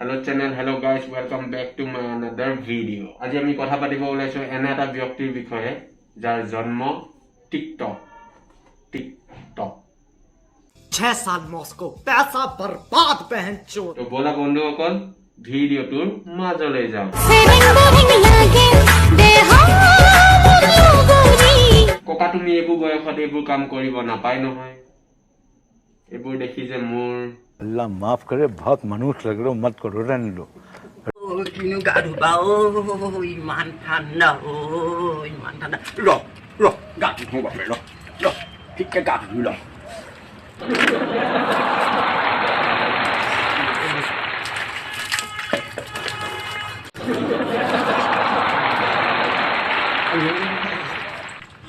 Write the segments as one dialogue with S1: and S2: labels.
S1: Hello channel, hello guys, welcome back to my another video. আজি আমি কথা পাতিব ওলাইছো এনে এটা ব্যক্তিৰ বিষয়ে যাৰ জন্ম টিকটক
S2: 6 साल मॉस्को पैसा बर्बाद बहन चोद
S1: তো বলা বন্ধুসকল ভিডিওটোৰ মাজলৈ যাওঁ ককা তুমি এইবোৰ বয়সত এইবোৰ কাম কৰিব নাপায় নহয় এইবোৰ দেখি যে মোৰ
S3: अल्लाह माफ करे बहुत मनुष्य लग रहे हो मत करो रहने लो
S2: किनु गाडु बाओ इमान ठंडा रो गाडु हो बाबे रो ठीक के गाडु लो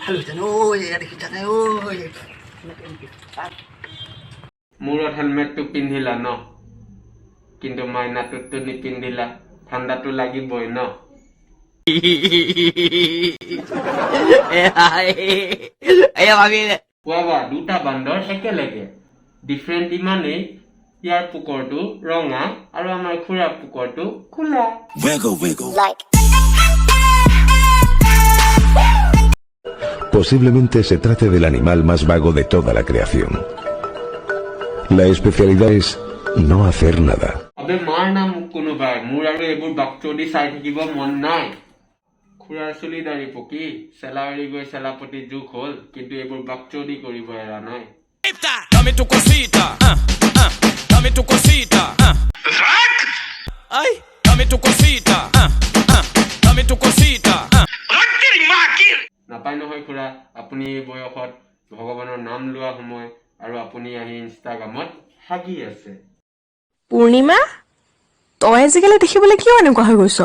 S2: हेलो जनो यार की जाने ओए
S1: মূৰত হেলমেটটো পিন্ধিলা ন কিন্তু মাইনাটোতো নিপিন্ধিলা ঠাণ্ডাটো লাগিবই ন কোৱা দুটা বান্দৰ একেলগে ডিফাৰেণ্ট ইমানেই ইয়াৰ পুকৰটো ৰঙা আৰু আমাৰ খুৰা পুকৰটো কোলা
S4: Posiblemente se trate del animal más vago de toda la creación. La especialidad es no hacer nada.
S1: আবে মাৰ নাম কোনোবাই মোৰ আৰু এইবোৰ বাকচদি চাই থাকিব মন নাই খুৰাৰ চুলি দাড়ি পকি চেলাউৰি গৈ চেলাপতি জোক হ'ল কিন্তু এইবোৰ বাকচদি কৰিব এৰা নাই
S5: Dame tu cosita, dame tu cosita, ay, dame tu cosita, dame tu cosita.
S1: নাপায় নহয় খুৰা আপুনি এই বয়সত ভগৱানৰ নাম লোৱা সময় আৰু আপুনি আহি ইনষ্টাগ্ৰামত হাগি আছে
S6: পূৰ্ণিমা তই আজিকালি দেখিবলৈ কিয় এনেকুৱা হৈ গৈছ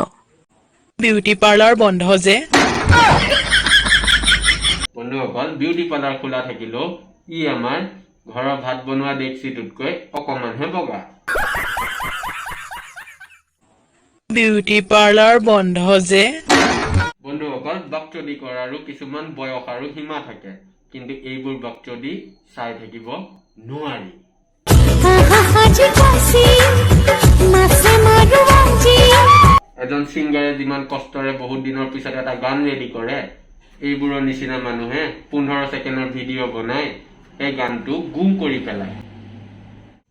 S5: বিউটি পাৰ্লাৰ বন্ধ যে
S1: বন্ধুসকল বিউটি পাৰ্লাৰ খোলা থাকিলেও ই আমাৰ ঘৰৰ ভাত বনোৱা ডেক্সিটোতকৈ অকমানহে বগা
S5: বিউটি পাৰ্লাৰ বন্ধ যে
S1: বন্ধুসকল বাকচদি কৰাৰো কিছুমান বয়স আৰু সীমা থাকে কিন্তু এইবোৰ বাকচদি চাই থাকিব নোৱাৰি এজন সিংগাৰে যিমান কষ্টৰে বহুত দিনৰ পিছত এটা গান ৰেডি কৰে এইবোৰৰ নিচিনা মানুহে 15 ছেকেণ্ডৰ ভিডিঅ' বনাই এই গানটো গুম কৰি পেলায়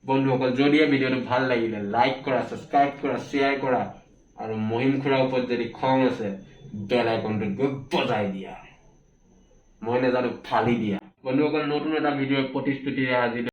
S1: বন্ধুসকল যদি এই ভিডিঅ'টো ভাল লাগিলে লাইক কৰা সাবস্ক্ৰাইব কৰা শ্বেয়াৰ কৰা আৰু মহিম খুৰাৰ ওপৰত যদি খং আছে বেল আইকনটোত গৈ বজাই দিয়া মই নাজানো ফালি দিয়া বন্ধুসকল নতুন এটা ভিডিঅ'ৰ প্ৰতিশ্ৰুতিৰে আজিলৈ